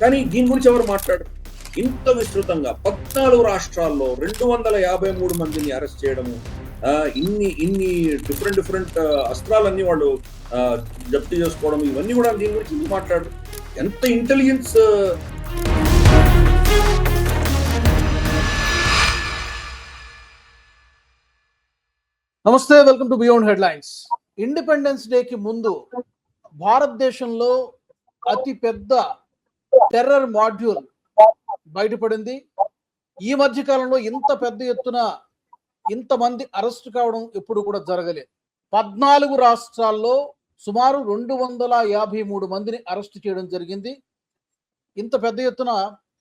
కానీ దీని గురించి ఎవరు మాట్లాడరు. ఇంత విస్తృతంగా 14 రాష్ట్రాల్లో 253 మందిని అరెస్ట్ చేయడము, ఇన్ని ఇన్ని డిఫరెంట్ అస్త్రాలన్నీ వాళ్ళు జప్తు చేసుకోవడం, ఇవన్నీ కూడా దీని గురించి ఎందుకు మాట్లాడరు? ఎంత ఇంటెలిజెన్స్. నమస్తే, welcome to beyond headlines. Independence డేకి ముందు భారతదేశంలో అతి పెద్ద టెర్రర్ మాడ్యూల్ బయటపడింది. ఈ మధ్య కాలంలో ఇంత పెద్ద ఎత్తున ఇంతమంది అరెస్ట్ కావడం ఎప్పుడు కూడా జరగలేదు. 14 రాష్ట్రాల్లో సుమారు 253 మందిని అరెస్ట్ చేయడం జరిగింది. ఇంత పెద్ద ఎత్తున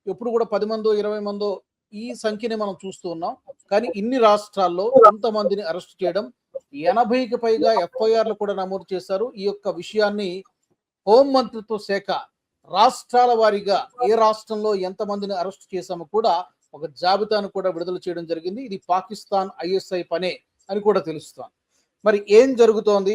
ఎప్పుడు కూడా 10 మందో 20 మందో ఈ సంఖ్యని మనం చూస్తూ ఉన్నాం. కానీ ఇన్ని రాష్ట్రాల్లో ఇంతమందిని అరెస్ట్ చేయడం, 80కి పైగా ఎఫ్ఐఆర్లు కూడా నమోదు చేశారు. ఈ యొక్క విషయాన్ని హోంమంత్రిత్వ శాఖ రాష్ట్రాల వారీగా ఏ రాష్ట్రంలో ఎంతమందిని అరెస్ట్ చేశామో కూడా ఒక జాబితాను కూడా విడుదల చేయడం జరిగింది. ఇది పాకిస్తాన్ ఐఎస్ఐ పనే అని కూడా తెలుస్తుంది. మరి ఏం జరుగుతోంది?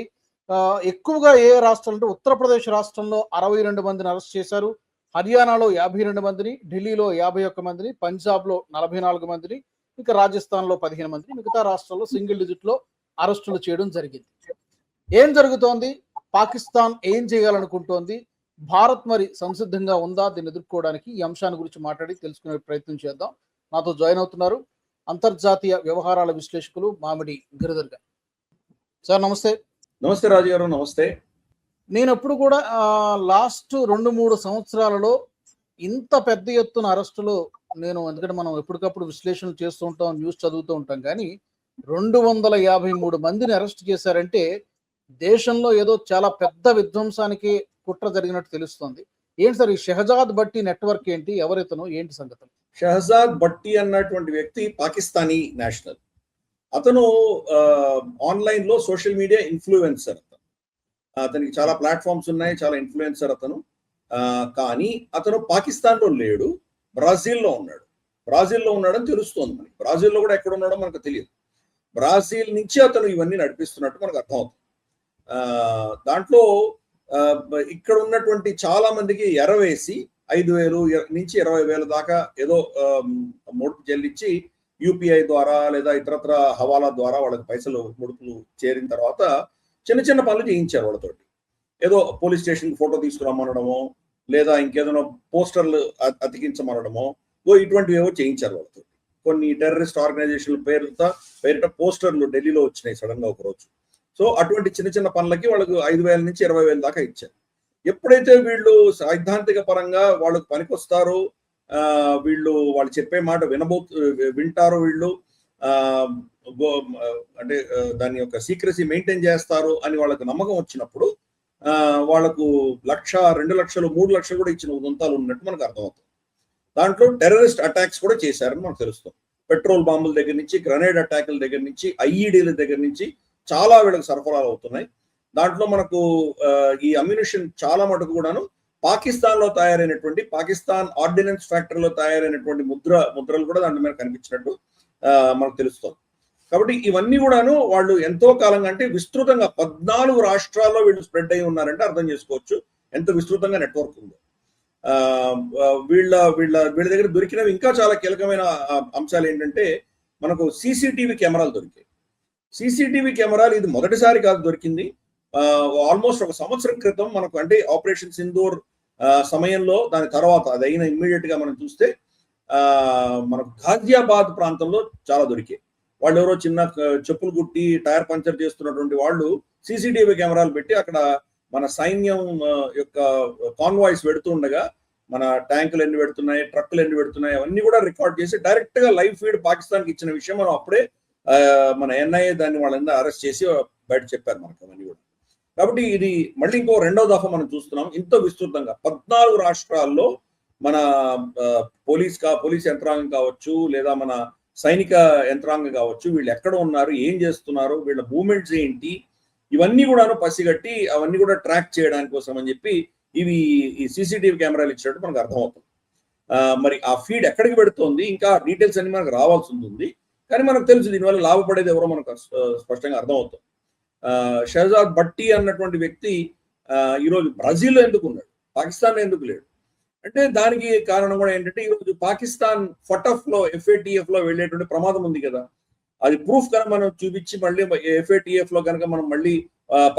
ఎక్కువగా ఏ రాష్ట్రాలు అంటే ఉత్తరప్రదేశ్ రాష్ట్రంలో 62 మందిని అరెస్ట్ చేశారు, హర్యానాలో 52 మందిని, ఢిల్లీలో 51 మందిని, పంజాబ్లో 44 మందిని, ఇక రాజస్థాన్లో 15 మందిని, మిగతా రాష్ట్రాల్లో సింగిల్ డిజిట్ లో అరెస్టులు చేయడం జరిగింది. ఏం జరుగుతోంది? పాకిస్తాన్ ఏం చేయాలనుకుంటోంది? భారత్ మరి సంసిద్ధంగా ఉందా దీన్ని ఎదుర్కోవడానికి? ఈ అంశాన్ని గురించి మాట్లాడి తెలుసుకునే ప్రయత్నం చేద్దాం. నాతో జాయిన్ అవుతున్నారు అంతర్జాతీయ వ్యవహారాల విశ్లేషకులు మామిడి గిరిధర్ గారు. సార్ నమస్తే. నమస్తే రాజు గారు. నమస్తే. నేను ఎప్పుడు కూడా లాస్ట్ 2-3 సంవత్సరాలలో ఇంత పెద్ద ఎత్తున అరెస్టులు ఎందుకంటే మనం ఎప్పటికప్పుడు విశ్లేషణలు చేస్తూ ఉంటాం, న్యూస్ చదువుతూ ఉంటాం, కానీ 253 మందిని అరెస్ట్ చేశారంటే దేశంలో ఏదో చాలా పెద్ద విధ్వంసానికి కుట్ర జరిగినట్టు తెలుస్తోంది. ఏంటి సార్ ఈ షెహజాద్ భట్టి నెట్వర్క్ ఏంటి? ఎవరితను? ఏంటి సంగతులు? షెహజాద్ భట్టి అన్నటువంటి వ్యక్తి పాకిస్తానీ నేషనల్. అతను ఆన్లైన్ లో సోషల్ మీడియా ఇన్ఫ్లుయెన్సర్. అతనికి చాలా ప్లాట్ఫామ్స్ ఉన్నాయి, చాలా ఇన్ఫ్లుయెన్సర్ అతను. కానీ అతను పాకిస్తాన్ లో లేడు, బ్రాజిల్లో ఉన్నాడు. బ్రాజిల్లో ఉన్నాడని తెలుస్తోంది మనకి. బ్రాజిల్లో కూడా ఎక్కడ ఉన్నాడో మనకు తెలియదు. బ్రాజిల్ నుంచి అతను ఇవన్నీ నడిపిస్తున్నట్టు మనకు అర్థమవుతుంది. దాంట్లో ఇక్కడ ఉన్నటువంటి చాలా మందికి ఎరవేసి 5,000 నుంచి 20,000 దాకా ఏదో ముడుపు చెల్లించి యూపీఐ ద్వారా లేదా ఇతరత్ర హవాలా ద్వారా వాళ్ళకి పైసలు ముడుపులు చేరిన తర్వాత చిన్న చిన్న పనులు చేయించారు వాళ్ళతోటి. ఏదో పోలీస్ స్టేషన్ ఫోటో తీసుకురమ్మనడమో లేదా ఇంకేదైనా పోస్టర్లు అతికించమనడమో ఇటువంటివి ఏవో చేయించారు వాళ్ళతో. కొన్ని టెర్రరిస్ట్ ఆర్గనైజేషన్ల పేరిట పోస్టర్లు ఢిల్లీలో వచ్చినాయి సడన్ గా ఒకరోజు. సో అటువంటి చిన్న చిన్న పనులకి వాళ్ళకు 5,000 నుంచి 20,000 దాకా ఇచ్చారు. ఎప్పుడైతే వీళ్ళు సైద్ధాంతిక పరంగా వాళ్ళకు పనికొస్తారో, వాళ్ళు చెప్పే మాట వింటారో, వీళ్ళు అంటే దాని యొక్క సీక్రసీ మెయింటైన్ చేస్తారు అని వాళ్ళకు నమ్మకం వచ్చినప్పుడు వాళ్ళకు 1,00,000, 2,00,000, 3,00,000 కూడా ఇచ్చిన ఉదంతాలు ఉన్నట్టు మనకు అర్థమవుతుంది. దాంట్లో టెర్రరిస్ట్ అటాక్స్ కూడా చేశారని మనకు తెలుస్తుంది. పెట్రోల్ బాంబుల దగ్గర నుంచి, గ్రనేడ్ అటాకుల దగ్గర నుంచి, ఐఈడీల దగ్గర నుంచి చాలా వీళ్ళకి సరఫరాలు అవుతున్నాయి. దాంట్లో మనకు ఈ అమ్యునిషన్ చాలా మటుకు కూడాను పాకిస్తాన్ లో తయారైనటువంటి, పాకిస్తాన్ ఆర్డినెన్స్ ఫ్యాక్టరీలో తయారైనటువంటి ముద్రలు కూడా దాంట్లో మీద కనిపించినట్టు మనకు తెలుస్తుంది. కాబట్టి ఇవన్నీ కూడాను వాళ్ళు ఎంతో కాలంగా, అంటే విస్తృతంగా 14 రాష్ట్రాల్లో వీళ్ళు స్ప్రెడ్ అయి ఉన్నారంటే అర్థం చేసుకోవచ్చు ఎంత విస్తృతంగా నెట్వర్క్ ఉందో. వీళ్ళ దగ్గర దొరికినవి ఇంకా చాలా కీలకమైన అంశాలు ఏంటంటే, మనకు సీసీటీవీ కెమెరాలు దొరికాయి. సీసీటీవీ కెమెరాలు ఇది మొదటిసారి కాదు దొరికింది. ఆల్మోస్ట్ 1 సంవత్సరం క్రితం మనకు, అంటే ఆపరేషన్ సింధూర్ సమయంలో, దాని తర్వాత అది అయిన ఇమ్మీడియట్ గా మనం చూస్తే మనకు ఘాజియాబాద్ ప్రాంతంలో చాలా దొరికాయి. వాళ్ళు ఎవరో చిన్న చెప్పులు కుట్టి టైర్ పంచర్ చేస్తున్నటువంటి వాళ్ళు సీసీటీవీ కెమెరాలు పెట్టి అక్కడ మన సైన్యం యొక్క కాన్వాయిస్ పెడుతూ ఉండగా మన ట్యాంకులు ఎన్ని పెడుతున్నాయి, ట్రక్కులు ఎన్ని పెడుతున్నాయి, అవన్నీ కూడా రికార్డ్ చేసి డైరెక్ట్ గా లైవ్ ఫీడ్ పాకిస్తాన్కి ఇచ్చిన విషయం మనం అప్పుడే మన ఎన్ఐఏ దాన్ని వాళ్ళందరూ అరెస్ట్ చేసి బయట చెప్పారు మనకు అవన్నీ కూడా. కాబట్టి ఇది మళ్ళీ ఇంకో 2వ దఫా మనం చూస్తున్నాం ఇంత విస్తృతంగా 14 రాష్ట్రాల్లో మన పోలీస్ యంత్రాంగం కావచ్చు, లేదా మన సైనిక యంత్రాంగం కావచ్చు, వీళ్ళు ఎక్కడ ఉన్నారు, ఏం చేస్తున్నారు, వీళ్ళ మూవ్మెంట్స్ ఏంటి, ఇవన్నీ కూడాను పసిగట్టి అవన్నీ కూడా ట్రాక్ చేయడానికి కోసం అని చెప్పి ఈ సీసీటీవీ కెమెరాలు ఇచ్చినట్టు మనకు అర్థమవుతుంది. మరి ఆ ఫీడ్ ఎక్కడికి పెడుతోంది, ఇంకా డీటెయిల్స్ అన్ని మనకు రావాల్సి ఉంటుంది. కానీ మనకు తెలుసు దీనివల్ల లాభపడేది ఎవరో మనకు స్పష్టంగా అర్థమవుతుంది. షెహజాద్ భట్టి అన్నటువంటి వ్యక్తి ఈరోజు బ్రెజిల్లో ఎందుకు ఉన్నాడు, పాకిస్తాన్లో ఎందుకు లేడు? అంటే దానికి కారణం కూడా ఏంటంటే ఈరోజు పాకిస్తాన్ ఫటఫ్ లో FATF లో వెళ్ళేటువంటి ప్రమాదం ఉంది కదా. అది ప్రూఫ్ కనుక మనం చూపించి మళ్ళీ FATF లో కనుక మనం మళ్ళీ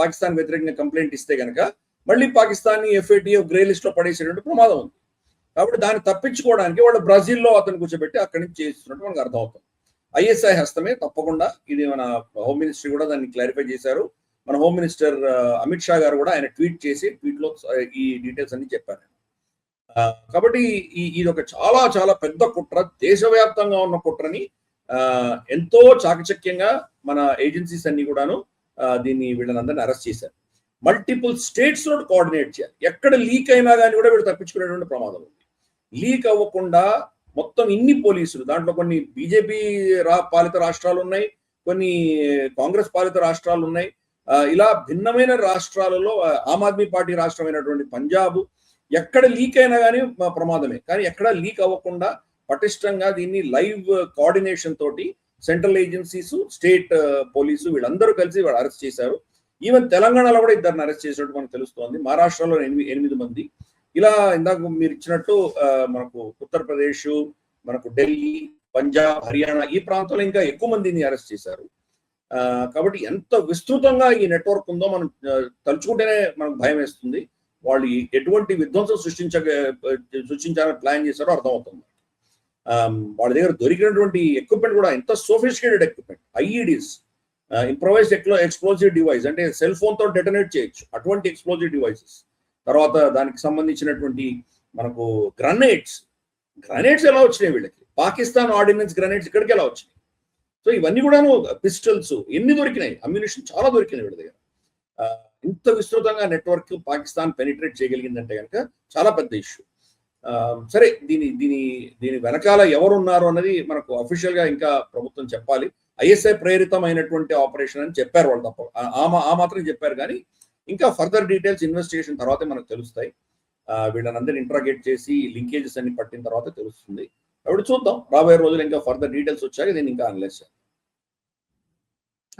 పాకిస్తాన్ వ్యతిరేకంగా కంప్లైంట్ ఇస్తే కనుక మళ్ళీ పాకిస్తాన్ FATF గ్రే లిస్ట్ లో పడేసేటువంటి ప్రమాదం ఉంది. కాబట్టి దాన్ని తప్పించుకోవడానికి వాళ్ళు బ్రెజిల్లో అతను కూర్చోబెట్టి అక్కడి నుంచి చేస్తున్నట్టు మనకు అర్థమవుతుంది. ISI హస్తమే తప్పకుండా. ఇది మన హోమ్ మినిస్ట్రీ కూడా దాన్ని క్లారిఫై చేశారు. మన హోమ్ మినిస్టర్ అమిత్ షా గారు కూడా ఆయన ట్వీట్ లో ఈ డీటెయిల్స్ అన్ని చెప్పారు. కాబట్టి ఇది ఒక చాలా చాలా పెద్ద కుట్ర, దేశవ్యాప్తంగా ఉన్న కుట్రని ఎంతో చాకచక్యంగా మన ఏజెన్సీస్ అన్ని కూడాను దీన్ని వీళ్ళనందరినీ అరెస్ట్ చేశారు. మల్టిపుల్ స్టేట్స్ లో కోఆర్డినేట్ చేయాలి. ఎక్కడ లీక్ అయినా కానీ కూడా వీళ్ళు తప్పించుకునేటువంటి ప్రమాదం ఉంది. లీక్ అవ్వకుండా మొత్తం ఇన్ని పోలీసులు, దాంట్లో కొన్ని బీజేపీ పాలిత రాష్ట్రాలు ఉన్నాయి, కొన్ని కాంగ్రెస్ పాలిత రాష్ట్రాలు ఉన్నాయి. ఇలా భిన్నమైన రాష్ట్రాలలో ఆమ్ ఆద్మీ పార్టీ రాష్ట్రమైనటువంటి పంజాబ్, ఎక్కడ లీక్ అయినా కానీ ప్రమాదమే. కానీ ఎక్కడ లీక్ అవ్వకుండా పటిష్టంగా దీన్ని లైవ్ కోఆర్డినేషన్ తోటి సెంట్రల్ ఏజెన్సీస్, స్టేట్ పోలీసు వీళ్ళందరూ కలిసి వాళ్ళు అరెస్ట్ చేశారు. ఈవెన్ తెలంగాణలో కూడా ఇద్దరిని అరెస్ట్ చేసినట్టు మనకు తెలుస్తోంది. మహారాష్ట్రలో 8 మంది. ఇలా ఇందాక మీరు ఇచ్చినట్టు మనకు ఉత్తరప్రదేశ్, మనకు ఢిల్లీ, పంజాబ్, హర్యానా ఈ ప్రాంతంలో ఇంకా ఎక్కువ మందిని అరెస్ట్ చేశారు. కాబట్టి ఎంత విస్తృతంగా ఈ నెట్వర్క్ ఉందో మనం తలుచుకుంటేనే మనకు భయం వేస్తుంది. వాళ్ళు ఎటువంటి విధ్వంసం సృష్టించాలని ప్లాన్ చేశారో అర్థమవుతుంది. వాళ్ళ దగ్గర దొరికినటువంటి ఎక్విప్మెంట్ కూడా ఎంత sophisticated equipment, IEDs, improvised explosive device, అంటే సెల్ ఫోన్ తో డెటనేట్ చేయొచ్చు అటువంటి ఎక్స్ప్లోజివ్ డివైసెస్. తర్వాత దానికి సంబంధించినటువంటి మనకు గ్రనేడ్స్ ఎలా వచ్చినాయి వీళ్ళకి, పాకిస్తాన్ ఆర్డినెన్స్ గ్రనేడ్స్ ఇక్కడికి ఎలా వచ్చినాయి. సో ఇవన్నీ కూడాను పిస్టల్స్ ఎన్ని దొరికినాయి, అమ్యునిషన్ చాలా దొరికినాయి వీళ్ళ దగ్గర. ఇంత విస్తృతంగా నెట్వర్క్ పాకిస్తాన్ పెనిట్రేట్ చేయగలిగిందంటే కనుక చాలా పెద్ద ఇష్యూ. సరే, దీని వెనకాల ఎవరున్నారు అన్నది మనకు అఫీషియల్ గా ఇంకా ప్రభుత్వం చెప్పాలి. ISI ప్రేరితమైనటువంటి ఆపరేషన్ అని చెప్పారు వాళ్ళు, తప్ప ఆ మాత్రం చెప్పారు. కానీ ఇంకా ఫర్దర్ డీటెయిల్స్ ఇన్వెస్టిగేషన్ తర్వాతే మనకు తెలుస్తాయి. వీళ్ళని ఇంట్రాగేట్ చేసి లింకేజెస్ అన్ని పట్టిన తర్వాత తెలుస్తుంది. కాబట్టి చూద్దాం, రాబోయే రోజులు ఇంకా ఫర్దర్ డీటెయిల్స్ వచ్చాక దీన్ని ఇంకా అనలైజ్ చేయాలి.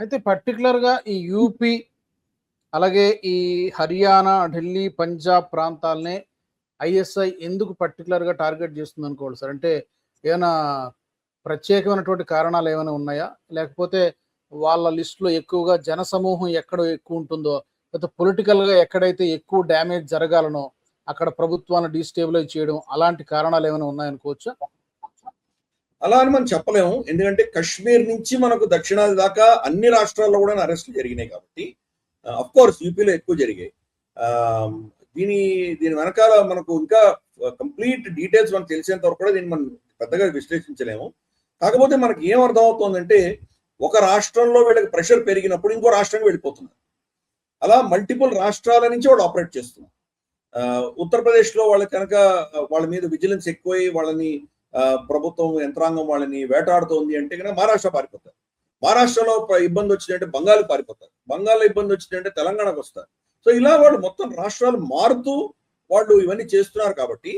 అయితే పర్టికులర్ గా ఈ యూపీ, అలాగే ఈ హర్యానా, ఢిల్లీ, పంజాబ్ ప్రాంతాలనే ISI ఎందుకు పర్టికులర్ గా టార్గెట్ చేస్తుంది అనుకోవాలి సార్? అంటే ఏమైనా ప్రత్యేకమైనటువంటి కారణాలు ఏమైనా ఉన్నాయా, లేకపోతే వాళ్ళ లిస్ట్ లో ఎక్కువగా జనసమూహం ఎక్కడ ఎక్కువ ఉంటుందో, లేకపోతే పొలిటికల్ గా ఎక్కడైతే ఎక్కువ డ్యామేజ్ జరగాలనో అక్కడ ప్రభుత్వాన్ని డీస్టేబిలైజ్ చేయడం, అలాంటి కారణాలు ఏమైనా ఉన్నాయనుకోవచ్చా? అలా అని మనం చెప్పలేము. ఎందుకంటే కశ్మీర్ నుంచి మనకు దక్షిణాది దాకా అన్ని రాష్ట్రాల్లో కూడా అరెస్టులు జరిగినాయి. కాబట్టి అఫ్ కోర్స్ యూపీలో ఎక్కువ జరిగాయి. దీని వెనకాల మనకు ఇంకా కంప్లీట్ డీటెయిల్స్ మనకు తెలిసేంత వరకు కూడా దీన్ని మనం పెద్దగా విశ్లేషించలేము. కాకపోతే మనకి ఏం అర్థం అవుతుందంటే, ఒక రాష్ట్రంలో వీళ్ళకి ప్రెషర్ పెరిగినప్పుడు ఇంకో రాష్ట్రానికి వెళ్ళిపోతున్నారు. అలా మల్టిపుల్ రాష్ట్రాల నుంచి వాళ్ళు ఆపరేట్ చేస్తున్నారు. ఉత్తరప్రదేశ్ లో వాళ్ళకి కనుక వాళ్ళ మీద విజిలెన్స్ ఎక్కువై వాళ్ళని ప్రభుత్వం యంత్రాంగం వాళ్ళని వేటాడుతోంది అంటే కనుక మహారాష్ట్ర పారిపోతారు. మహారాష్ట్రలో ఇబ్బంది వచ్చిందంటే బెంగాల్ పారిపోతారు. బెంగాల్లో ఇబ్బంది వచ్చిందంటే తెలంగాణకు వస్తారు. సో ఇలా వాళ్ళు మొత్తం రాష్ట్రాలు మారుతూ వాళ్ళు ఇవన్నీ చేస్తున్నారు. కాబట్టి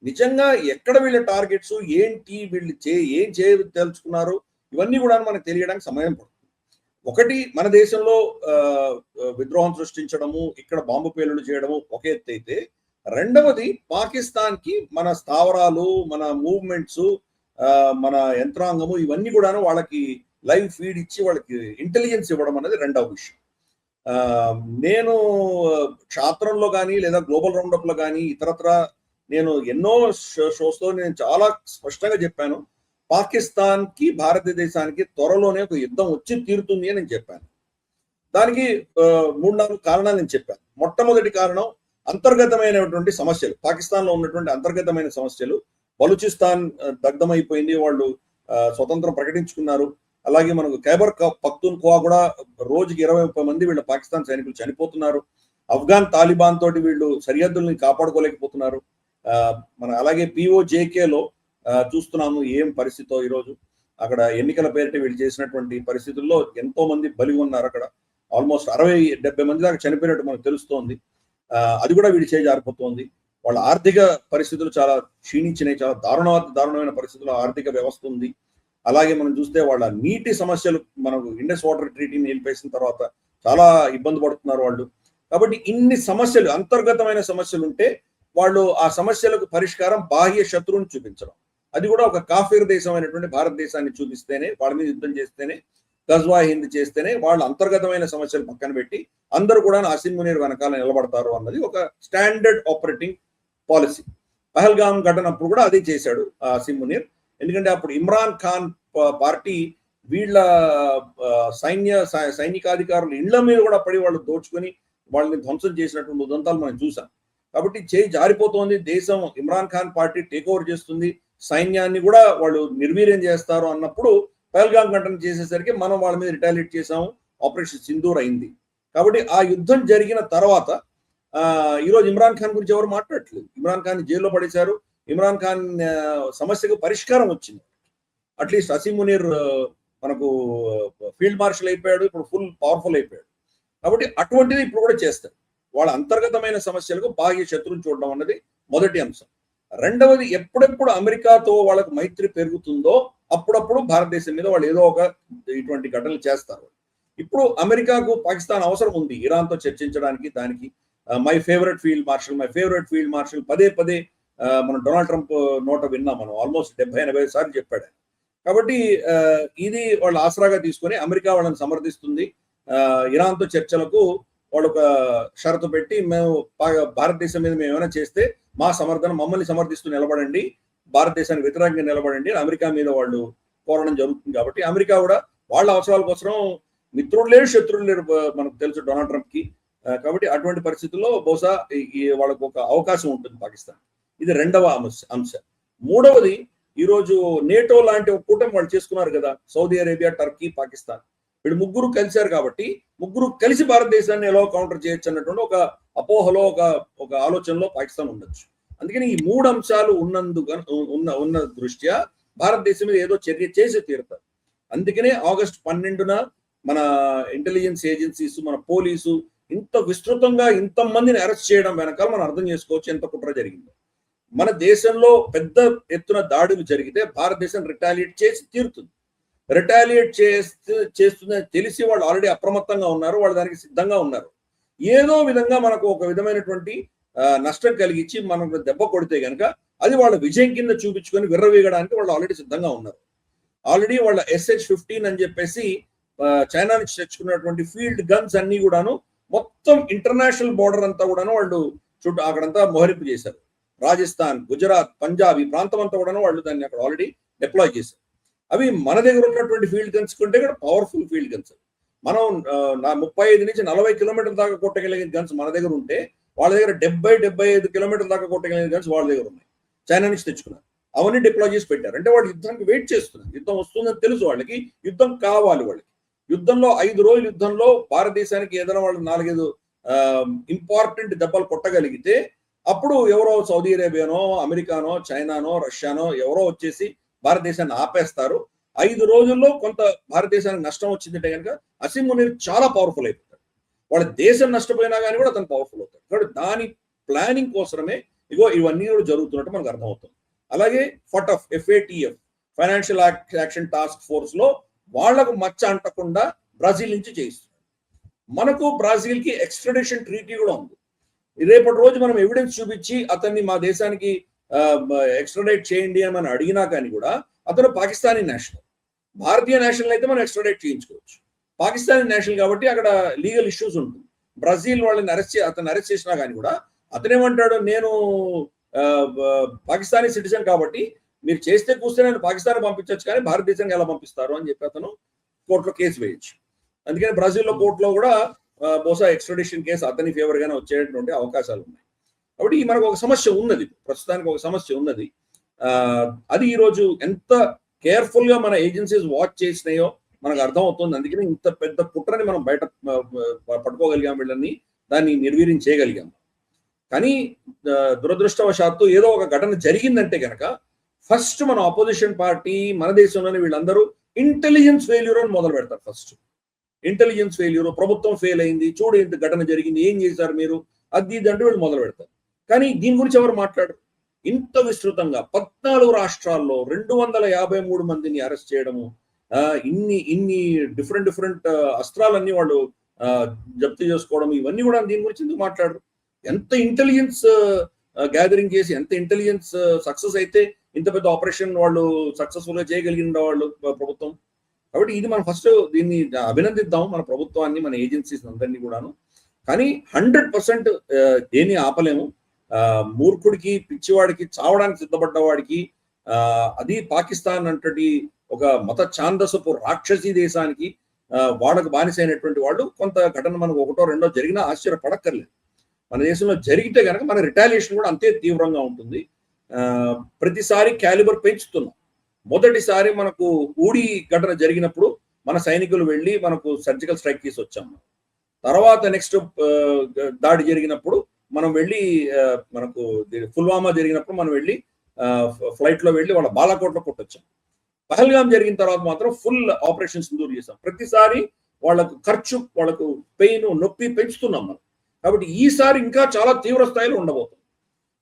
నిజంగా ఎక్కడ వీళ్ళ టార్గెట్స్ ఏంటి, వీళ్ళు ఏం తెలుసుకున్నారు, ఇవన్నీ కూడా మనకు తెలియడానికి సమయం పడుతుంది. ఒకటి, మన దేశంలో విద్రోహం సృష్టించడము, ఇక్కడ బాంబు పేలుడు చేయడము ఒక ఎత్తు అయితే, రెండవది పాకిస్తాన్ కి మన స్థావరాలు, మన మూవ్మెంట్స్, మన యంత్రాంగము ఇవన్నీ కూడాను వాళ్ళకి లైవ్ ఫీడ్ ఇచ్చి వాళ్ళకి ఇంటెలిజెన్స్ ఇవ్వడం అనేది రెండవ విషయం. నేను క్షాత్రంలో కానీ లేదా గ్లోబల్ రౌండప్ లో కానీ ఇతరత్ర నేను ఎన్నో షోస్ లో నేను చాలా స్పష్టంగా చెప్పాను, పాకిస్తాన్ కి భారతదేశానికి త్వరలోనే ఒక యుద్ధం వచ్చి తీరుతుంది అని నేను చెప్పాను. దానికి 3-4 కారణాలు నేను చెప్పాను. మొట్టమొదటి కారణం అంతర్గతమైనటువంటి సమస్యలు, పాకిస్తాన్ లో ఉన్నటువంటి అంతర్గతమైన సమస్యలు. బలూచిస్తాన్ దగ్ధమైపోయింది, వాళ్ళు స్వతంత్రం ప్రకటించుకున్నారు. అలాగే మనకు ఖైబర్ పఖ్తూన్ఖ్వా కూడా రోజుకి 20-30 మంది వీళ్ళ పాకిస్తాన్ సైనికులు చనిపోతున్నారు. అఫ్ఘాన్ తాలిబాన్ తోటి వీళ్ళు సరిహద్దుల్ని కాపాడుకోలేకపోతున్నారు. మన అలాగే POJKలో చూస్తున్నాము ఏం పరిస్థితో ఈరోజు. అక్కడ ఎన్నికల పేరిట వీళ్ళు చేసినటువంటి పరిస్థితుల్లో ఎంతో మంది బలి ఉన్నారు. అక్కడ ఆల్మోస్ట్ 60-70 మంది దాకా చనిపోయినట్టు మనకు తెలుస్తోంది. అది కూడా వీడి చేజారిపోతోంది. వాళ్ళ ఆర్థిక పరిస్థితులు చాలా క్షీణించినాయి, చాలా దారుణమైన పరిస్థితుల్లో ఆర్థిక వ్యవస్థ ఉంది. అలాగే మనం చూస్తే వాళ్ళ నీటి సమస్యలు, మనకు ఇండస్ వాటర్ ట్రీటీని నిలిపేసిన తర్వాత చాలా ఇబ్బంది పడుతున్నారు వాళ్ళు. కాబట్టి ఇన్ని సమస్యలు, అంతర్గతమైన సమస్యలు ఉంటే వాళ్ళు ఆ సమస్యలకు పరిష్కారం బాహ్య శత్రువుని చూపించడం, అది కూడా ఒక కాఫీర్ దేశం అయినటువంటి భారతదేశాన్ని చూపిస్తేనే, వాళ్ళ మీద యుద్ధం చేస్తేనే, గజ్వా హింద్ చేస్తేనే వాళ్ళ అంతర్గతమైన సమస్యలు పక్కన పెట్టి అందరూ కూడా అసిమ్ మునీర్ వెనకాల నిలబడతారు అన్నది ఒక స్టాండర్డ్ ఆపరేటింగ్ పాలసీ. పహల్గామ్ ఘటనప్పుడు కూడా అదే చేశాడు అసిమ్ మునీర్. ఎందుకంటే అప్పుడు ఇమ్రాన్ ఖాన్ పార్టీ వీళ్ళ సైనికాధికారులు ఇళ్ల మీద కూడా పడి వాళ్ళు దోచుకొని వాళ్ళని ధ్వంసం చేసినటువంటి ఉదంతాలు మనం చూసాం. కాబట్టి చేయి జారిపోతోంది, దేశం Imran Khan party take over చేస్తుంది, సైన్యాన్ని కూడా వాళ్ళు నిర్వీర్యం చేస్తారు అన్నప్పుడు పహల్గామ్ ఘటన చేసేసరికి మనం వాళ్ళ మీద రిటాలియేట్ చేసాము, ఆపరేషన్ సింధూర్ అయింది. కాబట్టి ఆ యుద్ధం జరిగిన తర్వాత ఈరోజు ఇమ్రాన్ ఖాన్ గురించి ఎవరు మాట్లాడట్లేదు. ఇమ్రాన్ ఖాన్ జైల్లో పడేశారు. ఇమ్రాన్ ఖాన్ సమస్యకు పరిష్కారం వచ్చింది. అట్లీస్ట్ అసిమ్ మునీర్ మనకు ఫీల్డ్ మార్షల్ అయిపోయాడు, ఇప్పుడు ఫుల్ పవర్ఫుల్ అయిపోయాడు. కాబట్టి అటువంటిది ఇప్పుడు కూడా చేస్తారు. వాళ్ళ అంతర్గతమైన సమస్యలకు బాహ్య శత్రువుని చూడడం అన్నది మొదటి అంశం. రెండవది, ఎప్పుడెప్పుడు అమెరికాతో వాళ్ళకు మైత్రి పెరుగుతుందో అప్పుడప్పుడు భారతదేశం మీద వాళ్ళు ఏదో ఒక ఇటువంటి ఘటనలు చేస్తారు. ఇప్పుడు అమెరికాకు పాకిస్తాన్ అవసరం ఉంది ఇరాన్తో చర్చించడానికి. దానికి మై ఫేవరెట్ ఫీల్డ్ మార్షల్ పదే పదే మనం డొనాల్డ్ ట్రంప్ నోట విన్నాం. మనం ఆల్మోస్ట్ 70-80 సార్లు చెప్పాడు. కాబట్టి ఇది వాళ్ళు ఆసరాగా తీసుకొని అమెరికా వాళ్ళని సమర్థిస్తుంది. ఇరాన్తో చర్చలకు వాళ్ళు ఒక షరతు పెట్టి, మేము భారతదేశం మీద మేము ఏమైనా చేస్తే మా సమర్థన, మమ్మల్ని సమర్థిస్తూ నిలబడండి, భారతదేశానికి వ్యతిరేకంగా నిలబడండి, అమెరికా మీద వాళ్ళు కోరడం జరుగుతుంది. కాబట్టి అమెరికా కూడా వాళ్ళ అవసరాల కోసం మిత్రుడు లేరు, శత్రువులు లేరు, మనకు తెలుసు డొనాల్డ్ ట్రంప్ కి. కాబట్టి అటువంటి పరిస్థితుల్లో బహుశా వాళ్ళకు ఒక అవకాశం ఉంటుంది పాకిస్తాన్. ఇది రెండవ అంశం. మూడవది, ఈరోజు నేటో లాంటి ఒక కూటమి వాళ్ళు చేసుకున్నారు కదా, సౌదీ అరేబియా, టర్కీ, పాకిస్తాన్. వీళ్ళు ముగ్గురు కలిశారు కాబట్టి ముగ్గురు కలిసి భారతదేశాన్ని ఎలా కౌంటర్ చేయొచ్చు అన్నటువంటి ఒక అపోహలో, ఒక ఆలోచనలో పాకిస్తాన్ ఉండొచ్చు. అందుకని ఈ మూడు అంశాలు ఉన్న దృష్ట్యా భారతదేశం మీద ఏదో చర్య చేసి తీరుతారు. అందుకనే ఆగస్టు 12న మన ఇంటెలిజెన్స్ ఏజెన్సీస్, మన పోలీసు ఇంత విస్తృతంగా ఇంతమందిని అరెస్ట్ చేయడం వెనకాల మనం అర్థం చేసుకోవచ్చు ఎంత కుట్ర జరిగిందో. మన దేశంలో పెద్ద ఎత్తున దాడులు జరిగితే భారతదేశం రిటాలియేట్ చేసి తీరుతుంది. రిటాలియేట్ చేస్తుందని తెలిసి వాళ్ళు ఆల్రెడీ అప్రమత్తంగా ఉన్నారు, వాళ్ళు దానికి సిద్ధంగా ఉన్నారు. ఏదో విధంగా మనకు ఒక విధమైనటువంటి నష్టం కలిగించి మనకు దెబ్బ కొడితే కనుక అది వాళ్ళ విజయం కింద చూపించుకొని విర్రవీగడానికి వాళ్ళు ఆల్రెడీ సిద్ధంగా ఉన్నారు. ఆల్రెడీ వాళ్ళ SH-15 అని చెప్పేసి చైనా నుంచి తెచ్చుకున్నటువంటి ఫీల్డ్ గన్స్ అన్ని కూడాను మొత్తం ఇంటర్నేషనల్ బోర్డర్ అంతా కూడాను వాళ్ళు చుట్టూ అక్కడంతా మోహరింపు చేశారు. రాజస్థాన్, గుజరాత్, పంజాబ్ ఈ ప్రాంతం అంతా కూడాను వాళ్ళు దాన్ని అక్కడ ఆల్రెడీ డిప్లాయ్ చేశారు. అవి మన దగ్గర ఉన్నటువంటి ఫీల్డ్ గన్స్ కంటే కూడా పవర్ఫుల్ ఫీల్డ్ గన్స్. మనం 35 నుంచి 40 కిలోమీటర్ల దాకా కొట్టగలిగిన గన్స్ మన దగ్గర ఉంటే వాళ్ళ దగ్గర 70-75 కిలోమీటర్ల దాకా కొట్టగలిగిన గన్స్ వాళ్ళ దగ్గర ఉన్నాయి. చైనా నుంచి తెచ్చుకున్నారు. అవన్నీ డిప్లాయ్ చేసి పెట్టారు. అంటే వాళ్ళు యుద్ధానికి వెయిట్ చేస్తున్నారు. యుద్ధం వస్తుందని తెలుసు వాళ్ళకి, యుద్ధం కావాలి వాళ్ళకి. యుద్ధంలో 5 రోజుల యుద్ధంలో భారతదేశానికి ఏదైనా వాళ్ళు 4-5 ఇంపార్టెంట్ దెబ్బలు కొట్టగలిగితే అప్పుడు ఎవరో సౌదీ అరేబియానో, అమెరికానో, చైనానో, రష్యానో ఎవరో వచ్చేసి భారతదేశాన్ని ఆపేస్తారు. 5 రోజుల్లో కొంత భారతదేశానికి నష్టం వచ్చిందంటే కనుక అసిమ్ మునీర్ చాలా పవర్ఫుల్ అయిపోతాడు. వాళ్ళ దేశం నష్టపోయినా కానీ కూడా అతను పవర్ఫుల్ అవుతాడు. కాబట్టి దాని ప్లానింగ్ కోసమే ఇవన్నీ కూడా జరుగుతున్నట్టు మనకు అర్థమవుతుంది. అలాగే FATF financial action task force లో వాళ్లకు మచ్చ అంటకుండా బ్రెజిల్ నుంచి చేయిస్తున్నారు. మనకు బ్రెజిల్ కి ఎక్స్ట్రాడిషన్ ట్రీటీ కూడా ఉంది. రేపటి రోజు మనం ఎవిడెన్స్ చూపించి అతన్ని మా దేశానికి ఎక్స్ట్రాడేట్ చేయండి అని మనం అడిగినా కానీ కూడా అతను పాకిస్తానీ నేషనల్. భారతీయ నేషనల్ అయితే మనం ఎక్స్ట్రాడేట్ చేయించుకోవచ్చు. పాకిస్తానీ నేషనల్ కాబట్టి అక్కడ లీగల్ ఇష్యూస్ ఉంటుంది. బ్రెజిల్ వాళ్ళని అతను అరెస్ట్ చేసినా కానీ కూడా అతనేమంటాడు, నేను పాకిస్తానీ సిటిజన్ కాబట్టి మీరు చేస్తే కూస్తే నేను పాకిస్తాన్ పంపించవచ్చు కానీ భారతదేశానికి ఎలా పంపిస్తారు అని చెప్పి అతను కోర్టులో కేసు వేయచ్చు. అందుకని బ్రెజిల్లో కోర్టులో కూడా బహుశా ఎక్స్ట్రాడిషన్ కేసు అతని ఫేవర్ గానే వచ్చేటువంటి అవకాశాలు ఉన్నాయి. కాబట్టి మనకు ఒక సమస్య ఉన్నది, ప్రస్తుతానికి ఒక సమస్య ఉన్నది. అది ఈరోజు ఎంత కేర్ఫుల్ గా మన ఏజెన్సీస్ వాచ్ చేసినాయో మనకు అర్థం అవుతుంది. అందుకని ఇంత పెద్ద కుట్రని మనం బయట పట్టుకోగలిగాం, వీళ్ళని దాన్ని నిర్వీర్యం చేయగలిగాం. కానీ దురదృష్టవశాత్తు ఏదో ఒక ఘటన జరిగిందంటే కనుక ఫస్ట్ మన ఆపోజిషన్ పార్టీ, మన దేశంలోనే వీళ్ళందరూ ఇంటెలిజెన్స్ ఫెయిల్యూర్ అని మొదలు పెడతారు. ఫస్ట్ ఇంటెలిజెన్స్ ఫెయిల్యూర్, ప్రభుత్వం ఫెయిల్ అయింది, చూడు ఇంత ఘటన జరిగింది, ఏం చేశారు మీరు, అది అంటూ వీళ్ళు మొదలు పెడతారు. కానీ దీని గురించి ఎవరు మాట్లాడరు. ఇంత విస్తృతంగా 14 రాష్ట్రాల్లో 253 మందిని అరెస్ట్ చేయడము, ఇన్ని డిఫరెంట్ అస్త్రాలన్నీ వాళ్ళు జప్తు చేసుకోవడం, ఇవన్నీ కూడా దీని గురించి ఎందుకు మాట్లాడరు? ఎంత ఇంటెలిజెన్స్ గ్యాదరింగ్ చేసి ఎంత ఇంటెలిజెన్స్ సక్సెస్ అయితే ఇంత పెద్ద ఆపరేషన్ వాళ్ళు సక్సెస్ఫుల్ గా చేయగలిగిన వాళ్ళు ప్రభుత్వం. కాబట్టి ఇది మనం ఫస్ట్ దీన్ని అభినందిద్దాం, మన ప్రభుత్వాన్ని, మన ఏజెన్సీస్ అందరినీ కూడాను. కానీ 100% దేన్ని ఆపలేము. మూర్ఖుడికి, పిచ్చివాడికి, చావడానికి సిద్ధపడ్డ వాడికి, అది పాకిస్తాన్ అంటే ఒక మత ఛాందసపు రాక్షసీ దేశానికి వాళ్ళకు బానిసైనటువంటి వాళ్ళు కొంత ఘటన మనకు ఒకటో రెండో జరిగినా ఆశ్చర్యపడక్కర్లేదు. మన దేశంలో జరిగితే కనుక మన రిటాలియేషన్ కూడా అంతే తీవ్రంగా ఉంటుంది. ప్రతిసారి క్యాలిబర్ పెంచుతున్నాం. మొదటిసారి మనకు ఊడి ఘటన జరిగినప్పుడు మన సైనికులు వెళ్ళి మనకు సర్జికల్ స్ట్రైక్ తీసి వచ్చాము. తర్వాత నెక్స్ట్ దాడి జరిగినప్పుడు మనం వెళ్ళి, మనకు పుల్వామా జరిగినప్పుడు మనం వెళ్ళి ఫ్లైట్ లో వెళ్ళి వాళ్ళ బాలాకోట్లో కొట్టొచ్చాం. పహల్గాం జరిగిన తర్వాత మాత్రం ఫుల్ ఆపరేషన్ సింధూర్ చేసాం. ప్రతిసారి వాళ్ళకు ఖర్చు, వాళ్ళకు పెయిన్, నొప్పి పెంచుతున్నాం మనం. కాబట్టి ఈసారి ఇంకా చాలా తీవ్ర స్థాయిలో ఉండబోతుంది.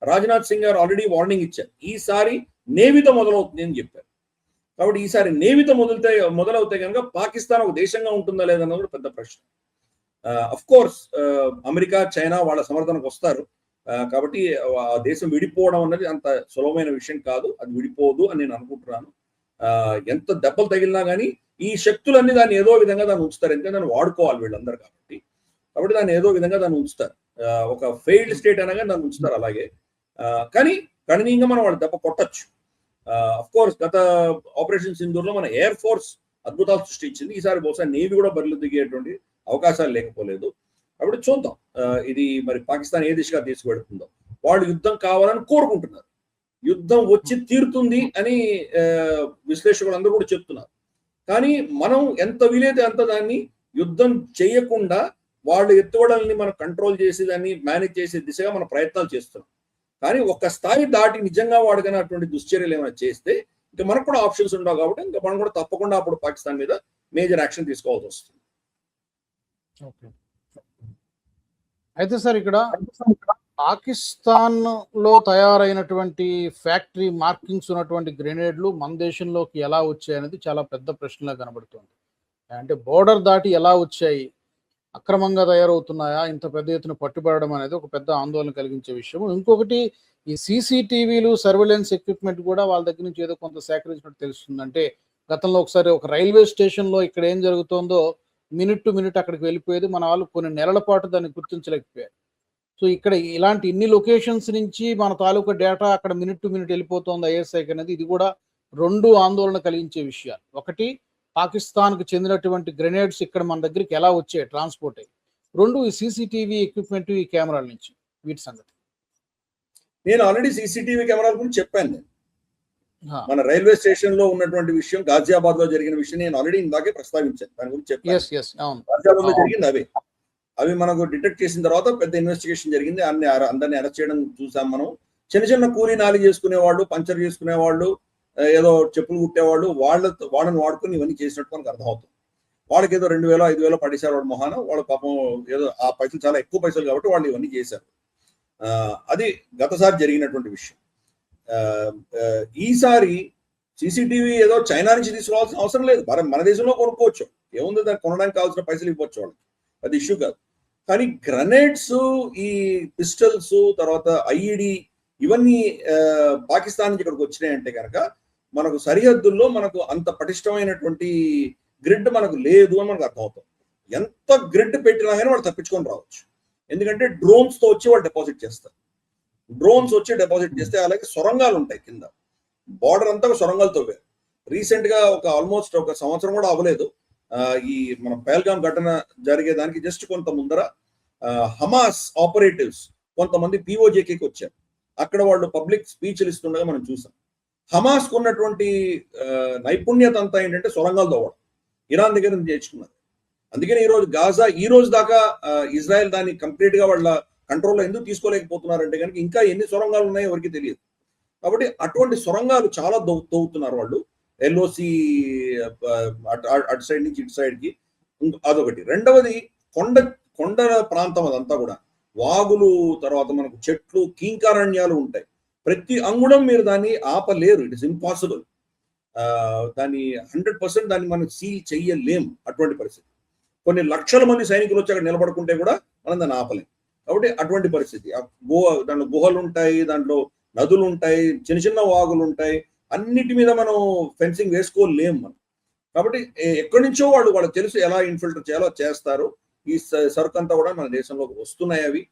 రాజ్నాథ్ సింగ్ గారు ఆల్రెడీ వార్నింగ్ ఇచ్చారు, ఈసారి నేవితో మొదలవుతుంది అని చెప్పారు. కాబట్టి ఈసారి నేవితో మొదలవుతే కనుక పాకిస్తాన్ ఒక దేశంగా ఉంటుందా లేదన్నది కూడా పెద్ద ప్రశ్న. అఫ్ కోర్స్ అమెరికా, చైనా వాళ్ళ సమర్థనకు వస్తారు. కాబట్టి ఆ దేశం విడిపోవడం అన్నది అంత సులభమైన విషయం కాదు. అది విడిపోదు అని నేను అనుకుంటున్నాను. ఎంత దెబ్బలు తగిలినా కానీ ఈ శక్తులన్నీ దాన్ని ఏదో విధంగా దాన్ని ఉంచుతారు. ఎందుకంటే దాన్ని వాడుకోవాలి వీళ్ళందరూ కాబట్టి దాన్ని ఏదో విధంగా దాన్ని ఉంచుతారు. ఒక ఫెయిల్డ్ స్టేట్ అనగా దాన్ని ఉంచుతారు అలాగే. కానీ గణనీయంగా మనం వాళ్ళు దెబ్బ కొట్టచ్చు. అఫ్ కోర్స్ గత ఆపరేషన్ సింధూర్లో మన ఎయిర్ ఫోర్స్ అద్భుతాలు సృష్టించింది. ఈసారి బహుశా నేవీ కూడా బరిలో దిగేటువంటి అవకాశాలు లేకపోలేదు. కాబట్టి చూద్దాం ఇది మరి పాకిస్తాన్ ఏ దిశగా తీసుకువెడుతుందో. వాళ్ళు యుద్ధం కావాలని కోరుకుంటున్నారు. యుద్ధం వచ్చి తీరుతుంది అని విశ్లేషకులు అందరూ కూడా చెప్తున్నారు. కానీ మనం ఎంత వీలైతే అంత దాన్ని యుద్ధం చేయకుండా వాళ్ళు ఎత్తుగడల్ని మనం కంట్రోల్ చేసి దాన్ని మేనేజ్ చేసే దిశగా మన ప్రయత్నాలు చేస్తున్నాం. కానీ ఒక్క స్థాయి దాటి నిజంగా వాడుకైనా అటువంటి దుశ్చర్యలు ఏమైనా చేస్తే ఇంకా మనకు కూడా ఆప్షన్స్ ఉండవు. కాబట్టి ఇంకా మనం కూడా తప్పకుండా అప్పుడు పాకిస్తాన్ మీద మేజర్ యాక్షన్ తీసుకోవాల్సి వస్తుంది. అయితే సార్, ఇక్కడ పాకిస్తాన్ లో తయారైనటువంటి ఫ్యాక్టరీ మార్కింగ్స్ ఉన్నటువంటి గ్రెనేడ్లు మన దేశంలోకి ఎలా వచ్చాయి అనేది చాలా పెద్ద ప్రశ్నలా కనబడుతుంది. అంటే బోర్డర్ దాటి ఎలా వచ్చాయి, అక్రమంగా తయారవుతున్నాయా, ఇంత పెద్ద ఎత్తున పట్టుబడడం అనేది ఒక పెద్ద ఆందోళన కలిగించే విషయం. ఇంకొకటి, ఈ సీసీటీవీలు, సర్వేలెన్స్ ఎక్విప్మెంట్ కూడా వాళ్ళ దగ్గర నుంచి ఏదో కొంత సేకరించినట్టు తెలుస్తుంది. అంటే గతంలో ఒకసారి ఒక రైల్వే స్టేషన్ లో ఇక్కడ ఏం జరుగుతుందో మినిట్ టు మినిట్ అక్కడికి వెళ్ళిపోయేది. మన వాళ్ళు కొన్ని నెలల పాటు దాన్ని గుర్తించలేకపోయారు. సో ఇక్కడ ఇలాంటి ఇన్ని లొకేషన్స్ నుంచి మన తాలూకా డేటా అక్కడ మినిట్ టు మినిట్ వెళ్ళిపోతుంది ఐఎస్ఐకి అనేది, ఇది కూడా రెండు ఆందోళన కలిగించే విషయాలు. ఒకటి, పాకిస్తాన్కు చెందినటువంటి గ్రెనేడ్స్ ఇక్కడ మన దగ్గరికి ఎలా వచ్చాయి ట్రాన్స్పోర్ట్ అయ్యి. రెండు, ఈ సీసీటీవీ ఎక్విప్మెంట్, ఈ కెమెరాల నుంచి, వీటి సంగతి. నేను ఆల్రెడీ సీసీటీవీ కెమెరాల గురించి చెప్పాను. నేను మన రైల్వే స్టేషన్ లో ఉన్నటువంటి విషయం, గాజియాబాద్ లో జరిగిన విషయం నేను ఆల్రెడీ ఇందాకే ప్రస్తావించాను. దాని గురించి చెప్పాను. గాజియాబాద్ లో జరిగింది అవి మనకు డిటెక్ట్ చేసిన తర్వాత పెద్ద ఇన్వెస్టిగేషన్ జరిగింది. అందరినీ అరెస్ట్ చేయడం చూసాం మనం. చిన్న చిన్న కూలీ నాలి చేసుకునేవాళ్ళు, పంచర్ చేసుకునేవాళ్ళు, ఏదో చెప్పులు కుట్టేవాళ్ళు, వాళ్ళని వాడుకొని ఇవన్నీ చేసినట్టు మనకు అర్థమవుతుంది. వాళ్ళకి ఏదో 2,000 5,000 పడేశారు వాడు మొహాన. వాళ్ళ పాపం ఏదో ఆ పైసలు చాలా ఎక్కువ పైసలు కాబట్టి వాళ్ళు ఇవన్నీ చేశారు. అది గతసారి జరిగినటువంటి విషయం. ఈసారి సీసీటీవీ ఏదో చైనా నుంచి తీసుకోవాల్సిన అవసరం లేదు. మన దేశంలో కొనుక్కోవచ్చు. ఏముంది, దాన్ని కొనడానికి కావాల్సిన పైసలు ఇవ్వచ్చు వాళ్ళకి, అది ఇష్యూ కాదు. కానీ గ్రనేడ్స్, ఈ పిస్టల్స్, తర్వాత ఐఈడి, ఇవన్నీ పాకిస్తాన్ నుంచి ఇక్కడికి వచ్చినాయంటే కనుక మనకు సరిహద్దుల్లో మనకు అంత పటిష్టమైనటువంటి గ్రిడ్ మనకు లేదు అని మనకు అర్థమవుతుంది. ఎంత గ్రిడ్ పెట్టినా కానీ వాళ్ళు తప్పించుకొని రావచ్చు. ఎందుకంటే డ్రోన్స్ తో వచ్చి వాళ్ళు డిపాజిట్ చేస్తారు. డ్రోన్స్ వచ్చి డిపాజిట్ చేస్తే, అలాగే సొరంగాలు ఉంటాయి కింద, బార్డర్ అంతా సొరంగాలతో. రీసెంట్ గా ఆల్మోస్ట్ ఒక సంవత్సరం కూడా అవ్వలేదు, ఈ మన పహల్గాం ఘటన జరిగేదానికి జస్ట్ కొంత ముందర హమాస్ ఆపరేటివ్స్ కొంతమంది పిఓజేకి వచ్చారు. అక్కడ వాళ్ళు పబ్లిక్ స్పీచ్లు ఇస్తుండగా మనం చూసాం. హమాస్ ఉన్నటువంటి నైపుణ్యత అంతా ఏంటంటే సొరంగాలు తవ్వడం. ఇరాన్ దగ్గర నుంచి నేర్చుకున్నారు. అందుకని ఈ రోజు దాకా ఇజ్రాయెల్ దాన్ని కంప్లీట్ గా వాళ్ళ కంట్రోల్లో ఎందుకు తీసుకోలేకపోతున్నారంటే కనుక ఇంకా ఎన్ని సొరంగాలు ఉన్నాయో ఎవరికి తెలియదు. కాబట్టి అటువంటి సొరంగాలు చాలా తవ్వుతున్నారు వాళ్ళు. ఎల్ఓసి అటు సైడ్ నుంచి ఇటు సైడ్ కి, అదొకటి. రెండవది, కొండ ప్రాంతం అదంతా కూడా వాగులు, తర్వాత మనకు చెట్లు, కీంకారణ్యాలు ఉంటాయి. ప్రతి అంగుళం మీరు దాన్ని ఆపలేరు. It is impossible. దాన్ని 100% దాన్ని మనం సీల్ చెయ్యలేము. అటువంటి పరిస్థితి. కొన్ని లక్షల మంది సైనికులు వచ్చి అక్కడ నిలబడుకుంటే కూడా మనం దాన్ని ఆపలేం. కాబట్టి అటువంటి పరిస్థితి దాంట్లో గుహలు ఉంటాయి, దాంట్లో నదులు ఉంటాయి, చిన్న చిన్న వాగులు ఉంటాయి, అన్నిటి మీద మనం ఫెన్సింగ్ వేసుకోలేము మనం. కాబట్టి ఎక్కడి నుంచో వాళ్ళకి తెలుసు ఎలా ఇన్ఫిల్టర్ చేయాలో చేస్తారు. ఈ సరుకు అంతా కూడా మన దేశంలోకి వస్తున్నాయి అవి.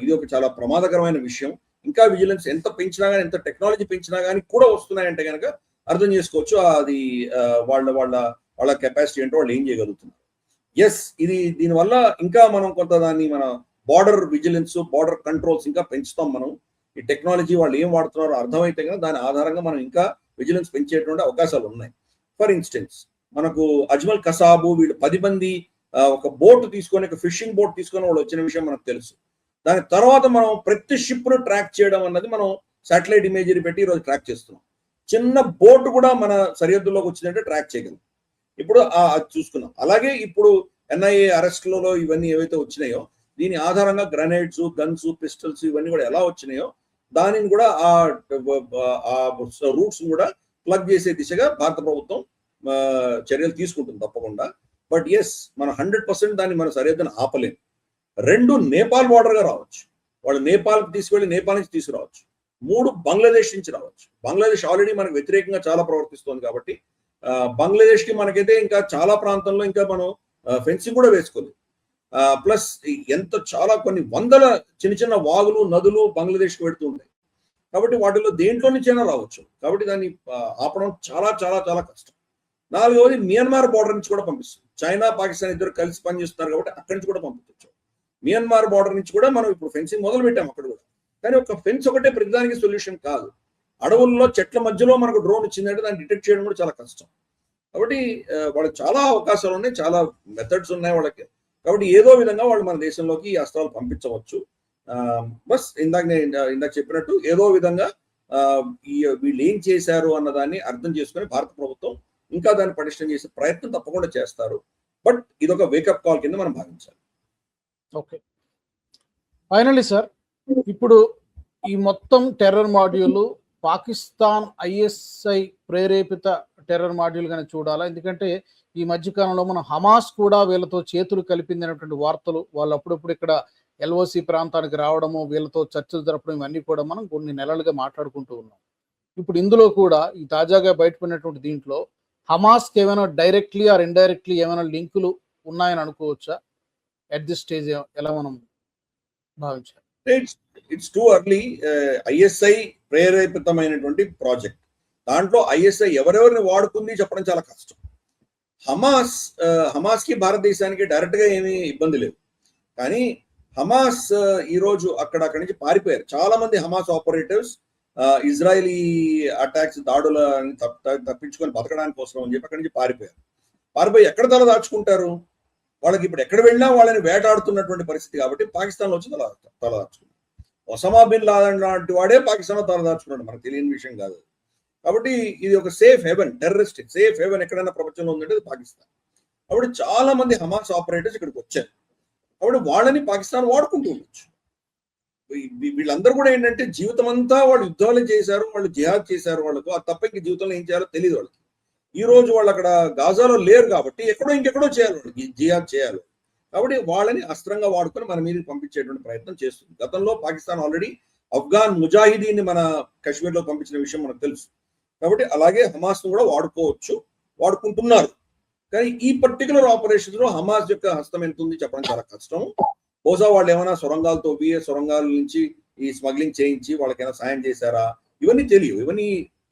ఇది ఒక చాలా ప్రమాదకరమైన విషయం. ఇంకా విజిలెన్స్ ఎంత పెంచినా కానీ, ఎంత టెక్నాలజీ పెంచినా కానీ కూడా వస్తున్నాయంటే కనుక అర్థం చేసుకోవచ్చు అది వాళ్ళ కెపాసిటీ ఏంటో వాళ్ళు ఏం చేయగలుగుతున్నారు. ఎస్, దీనివల్ల ఇంకా మనం కొంత దాన్ని మన బార్డర్ విజిలెన్స్, బార్డర్ కంట్రోల్స్ ఇంకా పెంచుతాం మనం. ఈ టెక్నాలజీ వాళ్ళు ఏం వాడుతున్నారో అర్థమైతే కనుక దాని ఆధారంగా మనం ఇంకా విజిలెన్స్ పెంచేటువంటి అవకాశాలు ఉన్నాయి. ఫర్ ఇన్స్టెన్స్ మనకు అజ్మల్ కసాబు వీళ్ళు 10 మంది ఒక బోట్ తీసుకొని, ఒక ఫిషింగ్ బోట్ తీసుకొని వాళ్ళు వచ్చిన విషయం మనకు తెలుసు. దాని తర్వాత మనం ప్రతి షిప్ ను ట్రాక్ చేయడం అన్నది మనం శాటిలైట్ ఇమేజరీ పెట్టి ఈరోజు ట్రాక్ చేస్తున్నాం. చిన్న బోట్ కూడా మన సరిహద్దుల్లోకి వచ్చిందంటే ట్రాక్ చేయగలం. ఇప్పుడు అది చూసుకున్నాం. అలాగే ఇప్పుడు ఎన్ఐఏ అరెస్ట్లలో ఇవన్నీ ఏవైతే వచ్చినాయో దీని ఆధారంగా గ్రనేడ్స్, గన్స్, పిస్టల్స్ ఇవన్నీ కూడా ఎలా వచ్చినాయో దానిని కూడా ఆ రూట్స్ కూడా ప్లగ్ చేసే దిశగా భారత ప్రభుత్వం చర్యలు తీసుకుంటుంది తప్పకుండా. బట్ ఎస్, మనం 100% దాన్ని మన సరిహద్దును ఆపలేము. 2 నేపాల్ బార్డర్ గా రావచ్చు, వాళ్ళు నేపాల్కి తీసుకెళ్లి నేపాల్ నుంచి తీసుకురావచ్చు. 3 బంగ్లాదేశ్ నుంచి రావచ్చు. బంగ్లాదేశ్ ఆల్రెడీ మనకు వ్యతిరేకంగా చాలా ప్రవర్తిస్తోంది కాబట్టి బంగ్లాదేశ్ కి మనకైతే ఇంకా చాలా ప్రాంతంలో ఇంకా మనం ఫెన్సింగ్ కూడా వేసుకోలేదు. ప్లస్ చాలా కొన్ని వందల చిన్న చిన్న వాగులు, నదులు బంగ్లాదేశ్కి పెడుతూ ఉంటాయి. కాబట్టి వాటిలో దేంట్లో నుంచైనా రావచ్చు. కాబట్టి దాన్ని ఆపడం చాలా చాలా చాలా కష్టం. 4వది మియన్మార్ బార్డర్ నుంచి కూడా పంపిస్తుంది. చైనా, పాకిస్తాన్ ఇద్దరు కలిసి పనిచేస్తున్నారు కాబట్టి అక్కడి నుంచి కూడా పంపించవచ్చు. మియన్మార్ బార్డర్ నుంచి కూడా మనం ఇప్పుడు ఫెన్సింగ్ మొదలు పెట్టాం అక్కడ కూడా. కానీ ఒక ఫెన్స్ ఒకటే ప్రతిదానికి సొల్యూషన్ కాదు. అడవుల్లో చెట్ల మధ్యలో మనకు డ్రోన్ ఇచ్చిందంటే దాన్ని డిటెక్ట్ చేయడం కూడా చాలా కష్టం. కాబట్టి వాళ్ళకి చాలా అవకాశాలు ఉన్నాయి, చాలా మెథడ్స్ ఉన్నాయి వాళ్ళకి. కాబట్టి ఏదో విధంగా వాళ్ళు మన దేశంలోకి ఈ అస్త్రాలు పంపించవచ్చు. బస్ ఇందాక చెప్పినట్టు ఏదో విధంగా వీళ్ళు ఏం చేశారు అన్నదాన్ని అర్థం చేసుకుని భారత ప్రభుత్వం ఇంకా దాన్ని పటిష్టం చేసే ప్రయత్నం తప్పకుండా చేస్తారు. బట్ ఇదొక వేకప్ కాల్ కింద మనం భావించాలి. ఓకే, ఫైనల్లీ సార్, ఇప్పుడు ఈ మొత్తం టెర్రర్ మాడ్యూల్ పాకిస్తాన్ ఐఎస్ఐ ప్రేరేపిత టెర్రర్ మాడ్యూల్ గానే చూడాలా? ఎందుకంటే ఈ మధ్యకాలంలో మనం హమాస్ కూడా వీళ్ళతో చేతులు కలిపింది అనేటువంటి వార్తలు, వాళ్ళు అప్పుడప్పుడు ఇక్కడ ఎల్ఓసి ప్రాంతానికి రావడము, వీళ్ళతో చర్చలు జరపడం, ఇవన్నీ కూడా మనం కొన్ని నెలలుగా మాట్లాడుకుంటూ ఉన్నాం. ఇప్పుడు ఇందులో కూడా ఈ తాజాగా బయటపడినటువంటి దీంట్లో హమాస్కి ఏమైనా డైరెక్ట్లీ ఆర్ ఇండైరెక్ట్లీ ఏమైనా లింకులు ఉన్నాయని అనుకోవచ్చా ఎట్ దిస్ స్టేజ్? ఎలా మనం భావించాలి? It's too early. ఐఎస్ఐ ప్రేరేపితమైనటువంటి ప్రాజెక్ట్, దాంట్లో ఐఎస్ఐ ఎవరెవరిని వాడుకుంది చెప్పడం చాలా కష్టం. హమాస్ కి భారతదేశానికి డైరెక్ట్ గా ఏమీ ఇబ్బంది లేదు. కానీ హమాస్ ఈరోజు అక్కడి నుంచి పారిపోయారు. చాలా మంది హమాస్ ఆపరేటివ్స్ ఇజ్రాయలీ అటాక్స్, దాడులని తప్పించుకొని బతకడానికి కోసం అని చెప్పి అక్కడి నుంచి పారిపోయి ఎక్కడ తల దాచుకుంటారు? వాళ్ళకి ఇప్పుడు ఎక్కడ వెళ్ళినా వాళ్ళని వేటాడుతున్నటువంటి పరిస్థితి కాబట్టి పాకిస్తాన్ లో వచ్చి తల దాచుకున్నారు. ఒసామా బిన్ లాడెన్ లాంటి వాడే పాకిస్తాన్ లో తల దాచుకున్నాడు, మనకు తెలియని విషయం కాదు. కాబట్టి ఇది ఒక సేఫ్ హెవెన్, టెర్రరిస్టిక్ సేఫ్ హెవెన్ ఎక్కడైనా ప్రపంచంలో ఉందంటే అది పాకిస్తాన్. కాబట్టి చాలా మంది హమాస్ ఆపరేటర్స్ ఇక్కడికి వచ్చారు. కాబట్టి వాళ్ళని పాకిస్తాన్ వాడుకుంటూ ఉండొచ్చు. వీళ్ళందరూ కూడా ఏంటంటే జీవితం అంతా వాళ్ళు యుద్ధాలు చేశారు, వాళ్ళు జిహాద్ చేశారు, వాళ్ళకు అది తప్ప ఇంక జీవితంలో ఏం చేయాలో తెలియదు వాళ్ళకి. ఈ రోజు వాళ్ళు అక్కడ గాజాలో లేరు కాబట్టి ఇంకెక్కడో చేయాలి, వాళ్ళకి జిహాద్ చేయాలి. కాబట్టి వాళ్ళని అస్త్రంగా వాడుకొని మన మీదకి పంపించేటువంటి ప్రయత్నం చేస్తుంది. గతంలో పాకిస్తాన్ ఆల్రెడీ అఫ్ఘాన్ ముజాహిదీన్ని మన కశ్మీర్లో పంపించిన విషయం మనకు తెలుసు. కాబట్టి అలాగే హమాస్ ను కూడా వాడుకుంటున్నారు. కానీ ఈ పర్టికులర్ ఆపరేషన్స్ లో హమాస్ యొక్క హస్తం ఎంత ఉంది చెప్పడం చాలా కష్టం. బహుశా వాళ్ళు ఏమైనా సొరంగాల నుంచి ఈ స్మగ్లింగ్ చేయించి వాళ్ళకైనా సాయం చేశారా, ఇవన్నీ తెలియవు. ఇవన్నీ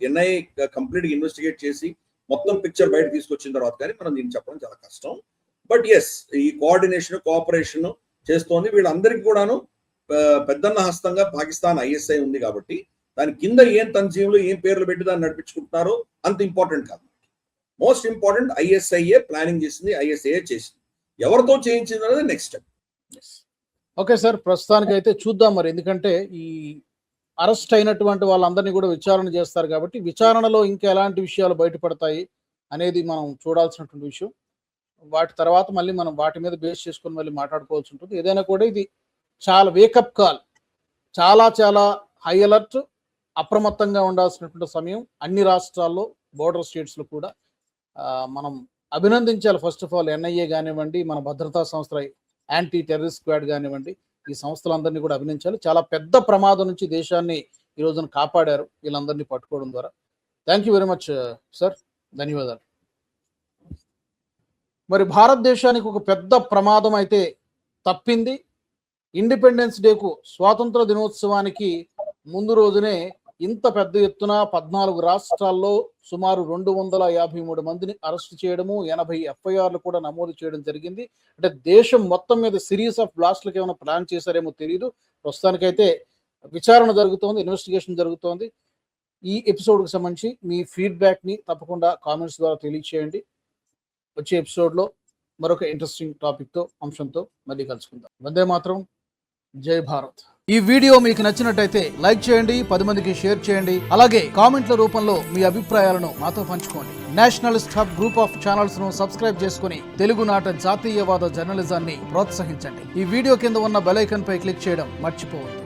ఎన్ఐఏ కంప్లీట్ గా ఇన్వెస్టిగేట్ చేసి మొత్తం పిక్చర్ బయట తీసుకొచ్చిన తర్వాత కానీ మనం దీన్ని చెప్పడం చాలా కష్టం. బట్ ఎస్, ఈ కోఆపరేషన్ చేస్తోంది. వీళ్ళందరికీ కూడాను పెద్దన్న హస్తంగా పాకిస్తాన్ ఐఎస్ఐ ఉంది కాబట్టి దాని కింద ఏం తన్జీములు, ఏం పేర్లు పెట్టి దాన్ని నడిపించుకుంటున్నారో అంత ఇంపార్టెంట్ కాదు. మోస్ట్ ఇంపార్టెంట్ ఐఎస్ఐఏ ప్లానింగ్ చేసింది, ఐఎస్ఐఏ చేసింది. ఎవరితో చేయించింది అనేది నెక్స్ట్ స్టెప్. ఓకే సార్, ప్రస్తుతానికి అయితే చూద్దాం మరి. ఎందుకంటే ఈ అరెస్ట్ అయినటువంటి వాళ్ళందరినీ కూడా విచారణ చేస్తారు కాబట్టి విచారణలో ఇంకా ఎలాంటి విషయాలు బయటపడతాయి అనేది మనం చూడాల్సినటువంటి విషయం. వాటి తర్వాత మళ్ళీ మనం వాటి మీద బేస్ చేసుకొని మళ్ళీ మాట్లాడుకోవాల్సి ఉంటుంది. ఏదైనా కూడా ఇది చాలా వేకప్ కాల్, చాలా చాలా హై అలర్ట్, అప్రమత్తంగా ఉండాల్సినటువంటి సమయం. అన్ని రాష్ట్రాల్లో, బోర్డర్ స్టేట్స్లో కూడా మనం అభినందించాలి. ఫస్ట్ ఆఫ్ ఆల్ ఎన్ఐఏ కానివ్వండి, మన భద్రతా సంస్థల యాంటీ టెర్రరిస్ట్ స్క్వాడ్ కానివ్వండి, ఈ సంస్థలందరినీ కూడా అభినందించాలి. చాలా పెద్ద ప్రమాదం నుంచి దేశాన్ని ఈ రోజున కాపాడారు వీళ్ళందరినీ పట్టుకోవడం ద్వారా. Thank you very much sir, ధన్యవాదాలు. మరి భారతదేశానికి ఒక పెద్ద ప్రమాదం అయితే తప్పింది. ఇండిపెండెన్స్ డేకు, స్వాతంత్ర దినోత్సవానికి ముందు రోజునే ఇంత పెద్ద ఎత్తున 14 రాష్ట్రాల్లో సుమారు 253 మందిని అరెస్ట్ చేయడము, 80 ఎఫ్ఐఆర్లు కూడా నమోదు చేయడం జరిగింది. అంటే దేశం మొత్తం మీద సిరీస్ ఆఫ్ బ్లాస్ట్లకు ఏమైనా ప్లాన్ చేశారేమో తెలియదు. ప్రస్తుతానికైతే విచారణ జరుగుతోంది, ఇన్వెస్టిగేషన్ జరుగుతోంది. ఈ ఎపిసోడ్కి సంబంధించి మీ ఫీడ్బ్యాక్ని తప్పకుండా కామెంట్స్ ద్వారా తెలియచేయండి. వచ్చే ఎపిసోడ్లో మరొక ఇంట్రెస్టింగ్ టాపిక్తో, అంశంతో మళ్ళీ కలుసుకుందాం. వందే మాత్రం, జై భారత్. ఈ వీడియో మీకు నచ్చినట్టయితే లైక్ చేయండి, 10 మందికి షేర్ చేయండి. అలాగే కామెంట్ల రూపంలో మీ అభిప్రాయాలను మాతో పంచుకోండి. Nationalist hub group of channels ను సబ్స్క్రైబ్ చేసుకుని తెలుగునాట జాతీయవాద జర్నలిజాన్ని ప్రోత్సహించండి. ఈ వీడియో కింద ఉన్న బెల్ ఐకాన్ పై క్లిక్ చేయడం మర్చిపోవద్దు.